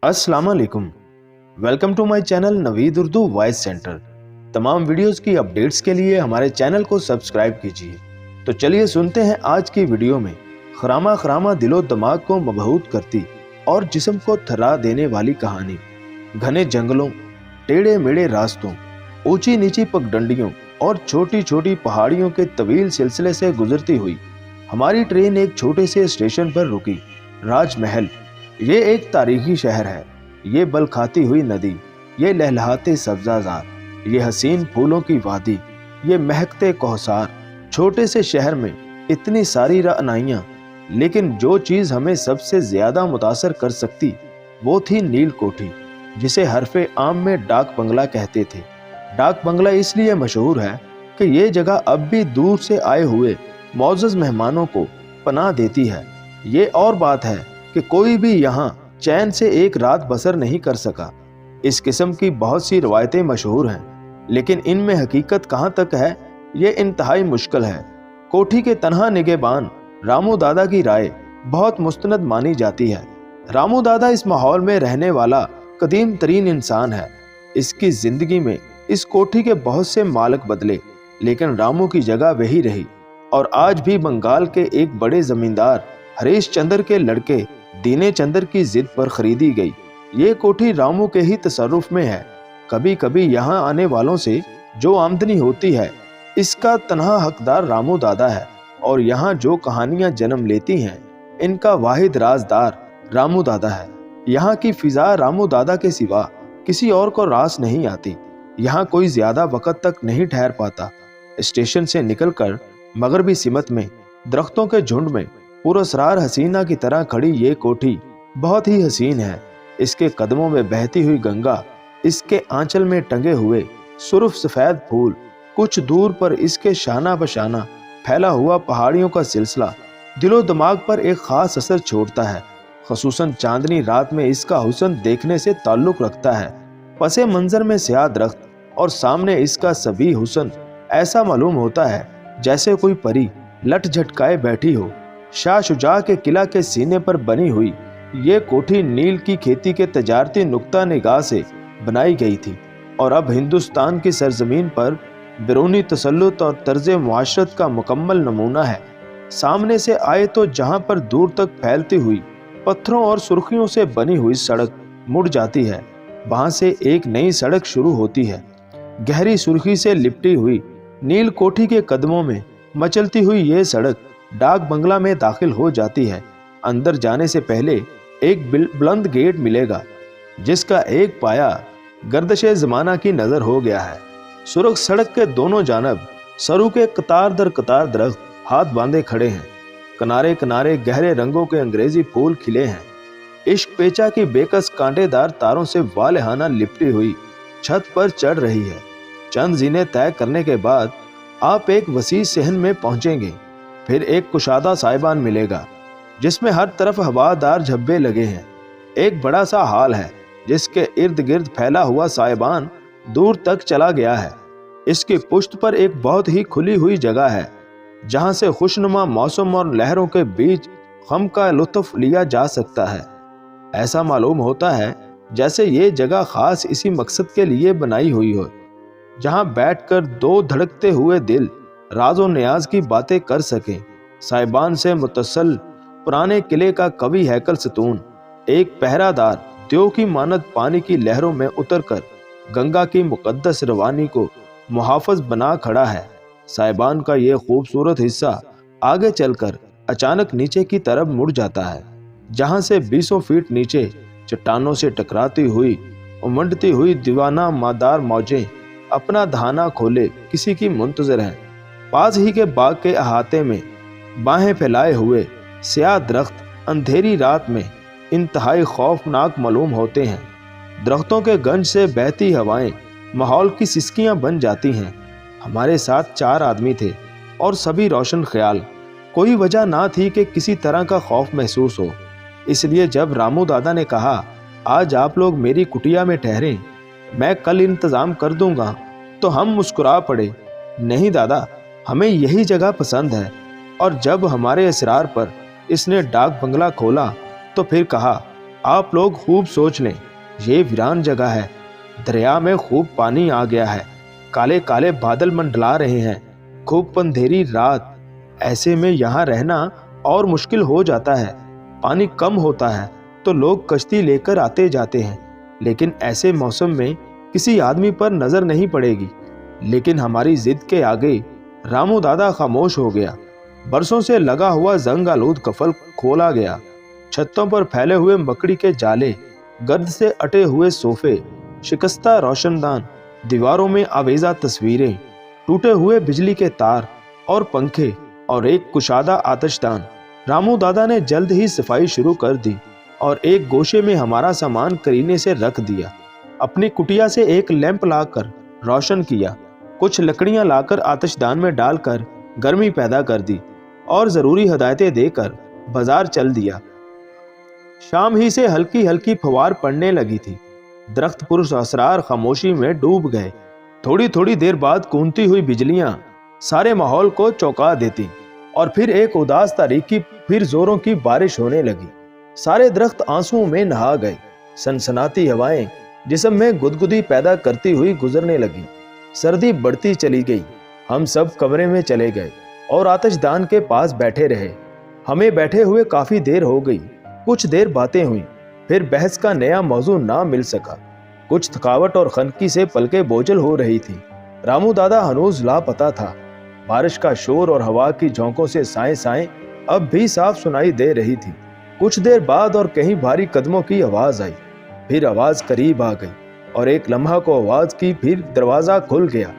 अस्सलाम वालेकुम। Welcome to my channel Naveed Urdu voice centre. तमाम वीडियोस की अपडेट्स के लिए हमारे चैनल को सब्सक्राइब कीजिए। तो चलिए सुनते हैं आज की वीडियो में खरामा खरामा दिलो दिमाग को मबहूत करती और जिस्म को थर्रा देने वाली कहानी। घने जंगलों, टेढ़े मेढ़े रास्तों, ऊंची नीची पगडंडियों और छोटी छोटी पहाड़ियों के तवील सिलसिले से गुजरती हुई हमारी ट्रेन एक छोटे से स्टेशन पर रुकी। राजमहल, ये एक तारीखी शहर है। ये बल खाती हुई नदी, ये लहलहाते सब्जाजार, ये हसीन फूलों की वादी, ये महकते कोहसार। छोटे से शहर में इतनी सारी रअनाइयाँ, लेकिन जो चीज़ हमें सबसे ज़्यादा मुतासर कर सकती वो थी नील कोठी, जिसे हरफे आम में डाक बंगला कहते थे। डाक बंगला इसलिए मशहूर है कि ये जगह अब भी दूर से आए हुए मौजूद मेहमानों को पनाह देती है। ये और बात है कि कोई भी यहाँ चैन से एक रात बसर नहीं कर सका। इस किस्म की बहुत सी रवायतें मशहूर हैं, लेकिन इनमें हकीकत कहाँ तक है ये इंतहाई मुश्किल है। कोठी के तन्हा निगहबान रामू दादा की राय बहुत मुस्तनद मानी जाती है। रामू दादा इस माहौल में रहने वाला कदीम तरीन इंसान है। इसकी जिंदगी में इस कोठी के बहुत से मालिक बदले, लेकिन रामू की जगह वही रही और आज भी बंगाल के एक बड़े जमींदार हरीश चंद्र के लड़के दीने चंद्र की जिद पर खरीदी गई। ये कोठी रामू के ही तसर्रुफ में है। कभी कभी यहाँ आने वालों से जो आमदनी होती है, इसका तन्हा हकदार रामू दादा है और यहाँ जो कहानियाँ जन्म लेती हैं, इनका वाहिद राजदार रामू दादा है। यहाँ की फिजा रामू दादा के सिवा किसी और को रास नहीं आती। यहाँ कोई ज्यादा वक्त तक नहीं ठहर पाता। स्टेशन से निकलकर मगरबी सिमत में दरख्तों के झुंड में पुरस्रार हसीना की तरह खड़ी ये कोठी बहुत ही हसीन है। इसके कदमों में बहती हुई गंगा, इसके आंचल में टंगे हुए सुर्ख सफेद फूल, कुछ दूर पर इसके शाना बशाना फैला हुआ पहाड़ियों का सिलसिला दिलो दिमाग पर एक खास असर छोड़ता है। खसूसन चांदनी रात में इसका हुस्न देखने से ताल्लुक रखता है। पसे मंजर में स्याह दरख्त और सामने इसका सभी हुस्न ऐसा मालूम होता है जैसे कोई परी लट झटकाए बैठी हो। शाह शुजा के किला के सीने पर बनी हुई ये कोठी नील की खेती के तजारती नुक्ता निगाह से बनाई गई थी और अब हिंदुस्तान की सरजमीन पर बैरूनी तसल्लुत और तर्ज मुआशरत का मुकम्मल नमूना है। सामने से आए तो जहाँ पर दूर तक फैलती हुई पत्थरों और सुर्खियों से बनी हुई सड़क मुड़ जाती है, वहाँ से एक नई सड़क शुरू होती है। गहरी सुर्खी से लिपटी हुई नील कोठी के कदमों में मचलती हुई ये सड़क डाक बंगला में दाखिल हो जाती है। अंदर जाने से पहले एक बुलंद गेट मिलेगा, जिसका एक पाया गर्दशे ज़माना की नज़र हो गया है। सुरख सड़क के दोनों जानब सरू के कतार दर कतार दरख्त हाथ बांधे खड़े हैं। किनारे किनारे गहरे रंगों के अंग्रेजी फूल खिले हैं। इश्क पेचा की बेकस कांटेदार तारों से वालहाना लिपटी हुई छत पर चढ़ रही है। चंद जीने तय करने के बाद आप एक वसी सहन में पहुंचेंगे। फिर एक कुशादा साइबान मिलेगा, जिसमें हर तरफ हवादार झब्बे लगे हैं। एक बड़ा सा हाल है, जिसके इर्द गिर्द फैला हुआ साइबान दूर तक चला गया है। इसकी पुश्त पर एक बहुत ही खुली हुई जगह है, जहां से खुशनुमा मौसम और लहरों के बीच गम का लुत्फ लिया जा सकता है। ऐसा मालूम होता है जैसे ये जगह खास इसी मकसद के लिए बनाई हुई हो, जहां बैठकर दो धड़कते हुए दिल राजो नियाज की बातें कर सकें। साइबान से मुतसल पुराने किले का कवि हैकल सतून एक पहरादार त्यों की मानद पानी की लहरों में उतरकर गंगा की मुकद्दस रवानी को मुहाफिज बना खड़ा है। साइबान का ये खूबसूरत हिस्सा आगे चलकर अचानक नीचे की तरफ मुड़ जाता है, जहां से 20 फीट नीचे चट्टानों से टकराती हुई उमंडती हुई दीवाना मादार मौजें अपना धाना खोले किसी की मुंतजर हैं। पास ही के बाग के अहाते में बाहें फैलाए हुए स्याह दरख्त अंधेरी रात में इंतहाई खौफनाक मालूम होते हैं। दरख्तों के गंज से बहती हवाएं माहौल की सिसकियां बन जाती हैं। हमारे साथ 4 आदमी थे और सभी रोशन ख्याल। कोई वजह ना थी कि किसी तरह का खौफ महसूस हो। इसलिए जब रामू दादा ने कहा, आज आप लोग मेरी कुटिया में ठहरें, मैं कल इंतज़ाम कर दूंगा, तो हम मुस्कुरा पड़े। नहीं दादा, हमें यही जगह पसंद है। और जब हमारे इसरार पर इसने डाक बंगला खोला तो फिर कहा, आप लोग खूब सोच लें, ये वीरान जगह है। दरिया में खूब पानी आ गया है, काले काले बादल मंडला रहे हैं, खूब अंधेरी रात। ऐसे में यहाँ रहना और मुश्किल हो जाता है। पानी कम होता है तो लोग कश्ती लेकर आते जाते हैं, लेकिन ऐसे मौसम में किसी आदमी पर नजर नहीं पड़ेगी। लेकिन हमारी जिद के आगे रामू दादा खामोश हो गया। बरसों से लगा हुआ जंग आलूद कफल खोला गया। छतों पर फैले हुए मकड़ी के जाले, गर्द से अटे हुए सोफे, शिकस्ता रोशनदान, दीवारों में आवेजा तस्वीरें, टूटे हुए बिजली के तार और पंखे और एक कुशादा आतिशदान। रामू दादा ने जल्द ही सफाई शुरू कर दी और एक गोशे में हमारा सामान करीने से रख दिया। अपनी कुटिया से एक लैंप लाकर रोशन किया, कुछ लकड़ियां लाकर आतिशदान में डालकर गर्मी पैदा कर दी और जरूरी हदायतें देकर बाजार चल दिया। शाम ही से हल्की हल्की फवार पड़ने लगी थी। दरख्त पुरुष असरार खामोशी में डूब गए। थोड़ी थोड़ी देर बाद कूदती हुई बिजलियां सारे माहौल को चौंका देती और फिर एक उदास तारीकी, फिर जोरों की बारिश होने लगी। सारे दरख्त आंसुओं में नहा गए। सनसनाती हवाएं जिस्म में गुदगुदी पैदा करती हुई गुजरने लगी। सर्दी बढ़ती चली गई। हम सब कमरे में चले गए और आतिशदान के पास बैठे रहे। हमें बैठे हुए काफी देर हो गई। कुछ देर बातें हुई, फिर बहस का नया मौजू ना मिल सका। कुछ थकावट और खनकी से पलकें बोझल हो रही थी। रामू दादा हनूज लापता था। बारिश का शोर और हवा की झोंकों से साएं साएं अब भी साफ सुनाई दे रही थी। कुछ देर बाद और कहीं भारी कदमों की आवाज आई। फिर आवाज करीब आ गई और एक लम्हा को आवाज की, फिर दरवाजा खुल गया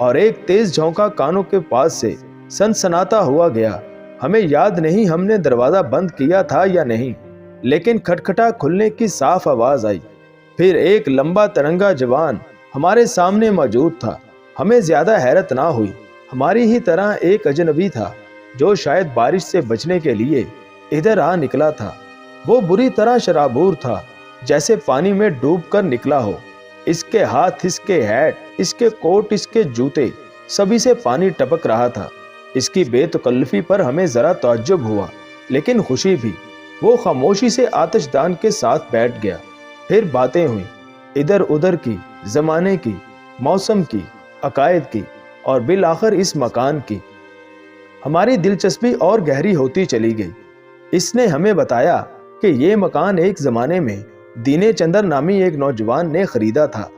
और एक तेज झोंका कानों के पास से सनसनाता हुआ गया। हमें याद नहीं हमने दरवाजा बंद किया था या नहीं, लेकिन खटखटा खुलने की साफ आवाज आई। फिर एक लंबा तिरंगा जवान हमारे सामने मौजूद था। हमें ज्यादा हैरत ना हुई। हमारी ही तरह एक अजनबी था जो शायद बारिश से बचने के लिए इधर आ निकला था। वो बुरी तरह शराबूर था, जैसे पानी में डूब कर निकला हो। इसके हाथ, इसके हैट, इसके कोट, इसके जूते, सभी से पानी टपक रहा था। इसकी बेतकल्लुफी पर हमें जरा ताज्जुब हुआ, लेकिन खुशी भी। वो खामोशी से आतिशदान के साथ बैठ गया। फिर बातें हुई, इधर उधर की, जमाने की, मौसम की, अकायद की और बिल आखिर इस मकान की। हमारी दिलचस्पी और गहरी होती चली गई। इसने हमें बताया कि ये मकान एक जमाने में दीने चंदर नामी एक नौजवान ने खरीदा था।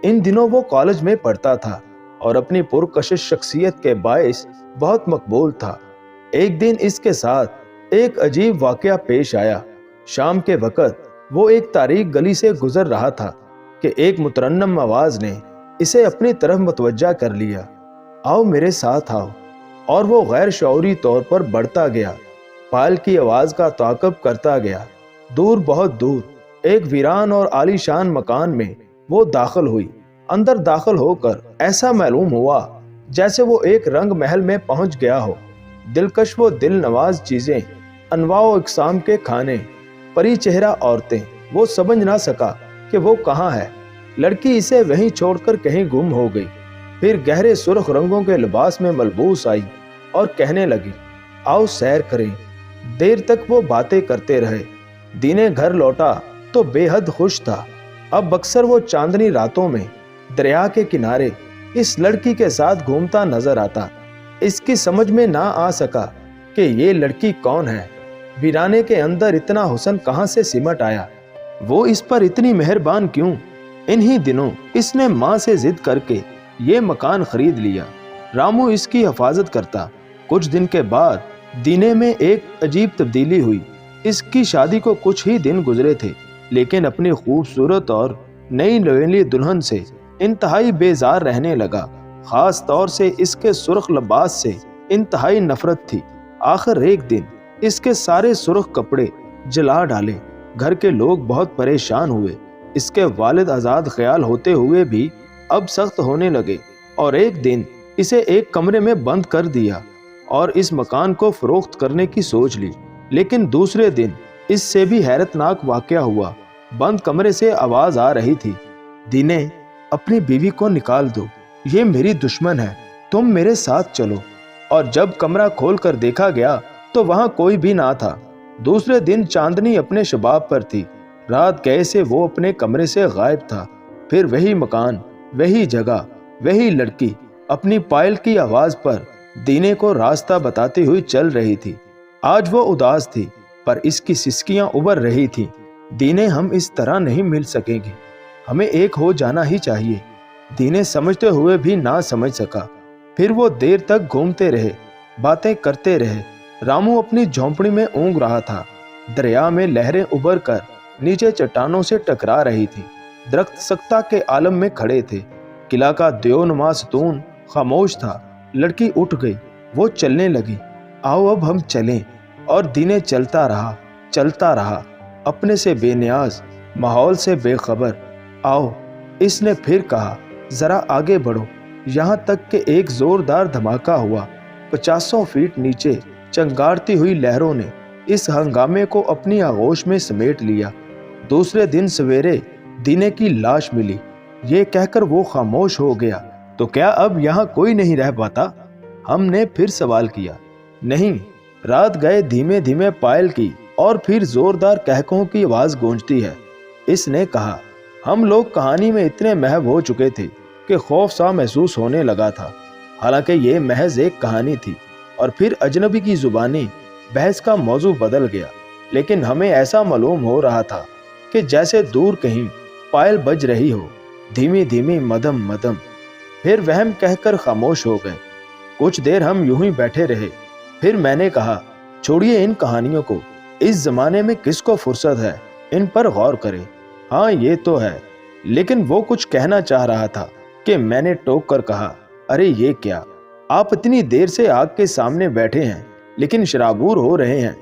इन दिनों वो कॉलेज में पढ़ता था और अपनी पुरकशिश शख्सियत के बायस बहुत मकबूल था। एक दिन इसके साथ एक अजीब वाकया पेश आया। शाम के वक्त वो एक तारीक गली से गुजर रहा था कि एक मुतरन्नम आवाज ने इसे अपनी तरफ मुतवज्जा कर लिया। आओ मेरे साथ आओ। और वो गैर शऊरी तौर पर बढ़ता गया। पायल की आवाज का ताक़ुब करता गया। दूर, बहुत दूर एक वीरान और आलीशान मकान में वो दाखिल हुई। अंदर दाखिल होकर ऐसा मालूम हुआ जैसे वो एक रंग महल में पहुंच गया हो। दिलकश वो दिल नवाज चीजें, अनवाओ इकसाम के खाने, परी चेहरा औरतें। वो समझ ना सका कि वो कहाँ है। लड़की इसे वहीं छोड़कर कहीं गुम हो गई। फिर गहरे सुर्ख रंगों के लिबास में मलबूस आई और कहने लगी, आओ सैर करें। देर तक वो बातें करते रहे। दीने घर लौटा तो बेहद खुश था। अब अक्सर वो चांदनी रातों में दरिया के किनारे इस लड़की के साथ घूमता नजर आता। इसकी समझ में ना आ सका कि ये लड़की कौन है। वीराने के अंदर इतना हुस्न कहाँ से सिमट आया। वो इस पर इतनी मेहरबान क्यों। इन्हीं दिनों इसने माँ से जिद करके ये मकान खरीद लिया। रामू इसकी हिफाजत करता। कुछ दिन के बाद दीने में एक अजीब तब्दीली हुई। इसकी शादी को कुछ ही दिन गुजरे थे, लेकिन अपनी खूबसूरत और नई नवेली दुल्हन से इंतहाई बेजार रहने लगा। खास तौर से इसके सुर्ख लिबास से इंतहाई नफरत थी। आखिर एक दिन इसके सारे सुर्ख कपड़े जला डाले। घर के लोग बहुत परेशान हुए। इसके वालिद आज़ाद ख्याल होते हुए भी अब सख्त होने लगे और एक दिन इसे एक कमरे में बंद कर दिया और इस मकान को फरोख्त करने की सोच ली। लेकिन दूसरे दिन इससे भी हैरतनाक वाकया हुआ। बंद कमरे से आवाज आ रही थी, दीने अपनी बीवी को निकाल दो, ये मेरी दुश्मन है, तुम मेरे साथ चलो। और जब कमरा खोल कर देखा गया तो वहां कोई भी ना था। दूसरे दिन चांदनी अपने शबाब पर थी, रात गए से वो अपने कमरे से गायब था। फिर वही मकान, वही जगह, वही लड़की अपनी पायल की आवाज पर दीने को रास्ता बताती हुई चल रही थी। आज वो उदास थी, पर इसकी सिसकियां उबर रही थीं। दीने, हम इस तरह नहीं मिल सकेंगे, हमें एक हो जाना ही चाहिए। दीने समझते हुए भी ना समझ सका। फिर वो देर तक घूमते रहे, बातें करते रहे। रामू अपनी झोंपड़ी में ऊँग रहा था। दरिया में लहरें उबर कर नीचे चट्टानों से टकरा रही थी। दरख्त सख्ता के आलम में खड़े थे। किला का देवनुमा सतून खामोश था। लड़की उठ गई, वो चलने लगी। आओ अब हम चलें। और दीने चलता रहा, अपने से बेनियाज, माहौल से बेखबर। आओ, इसने फिर कहा, जरा आगे बढ़ो। यहाँ तक कि एक जोरदार धमाका हुआ। 50 फीट नीचे चंगारती हुई लहरों ने इस हंगामे को अपनी आगोश में समेट लिया। दूसरे दिन सवेरे दीने की लाश मिली। ये कहकर वो खामोश हो गया। तो क्या अब यहाँ कोई नहीं रह पाता? हमने फिर सवाल किया। नहीं। रात गए धीमे धीमे पायल की और फिर जोरदार कहकों की आवाज गूंजती है। इसने कहा, हम लोग कहानी में इतने महव हो चुके थे कि खौफ सा महसूस होने लगा था। हालांकि ये महज एक कहानी थी। और फिर अजनबी की जुबानी, बहस का मौजू बदल गया। लेकिन हमें ऐसा मालूम हो रहा था कि जैसे दूर कहीं पायल बज रही हो, धीमी धीमी, मदम मदम। फिर वहम कहकर खामोश हो गए। कुछ देर हम यूं ही बैठे रहे। फिर मैंने कहा, छोड़िए इन कहानियों को, इस जमाने में किसको फुर्सत है इन पर गौर करे। हाँ ये तो है। लेकिन वो कुछ कहना चाह रहा था कि मैंने टोक कर कहा, अरे ये क्या, आप इतनी देर से आग के सामने बैठे हैं लेकिन शराबूर हो रहे हैं।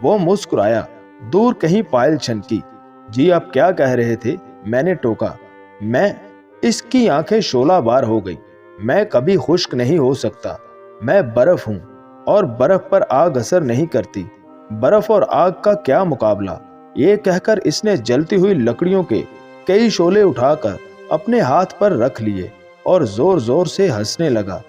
वो मुस्कुराया। दूर कहीं पायल छनकी। जी आप क्या कह रहे थे? मैंने टोका। मैं, इसकी आंखें शोला बार हो गई। मैं कभी खुश्क नहीं हो सकता। मैं बर्फ हूं और बर्फ पर आग असर नहीं करती। बर्फ और आग का क्या मुकाबला। ये कहकर इसने जलती हुई लकड़ियों के कई शोले उठाकर अपने हाथ पर रख लिए और जोर जोर से हंसने लगा।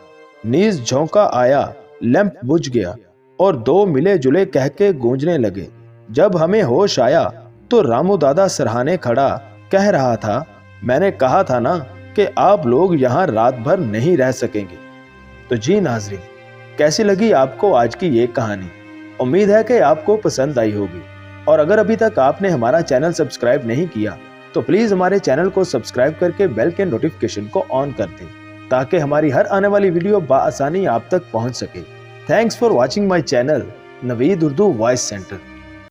नीज झोंका आया, लैंप बुझ गया और दो मिले जुले कहके गूंजने लगे। जब हमें होश आया तो रामू दादा सरहाने खड़ा कह रहा था, मैंने कहा था ना कि आप लोग यहाँ रात भर नहीं रह सकेंगे। तो जी नाजरीन, कैसी लगी आपको आज की ये कहानी? उम्मीद है कि आपको पसंद आई होगी। और अगर अभी तक आपने हमारा चैनल सब्सक्राइब नहीं किया तो प्लीज हमारे चैनल को सब्सक्राइब करके बेल के नोटिफिकेशन को ऑन कर दें, ताकि हमारी हर आने वाली वीडियो बआसानी आप तक पहुंच सके। Thanks for watching my channel Naveed Urdu voice centre.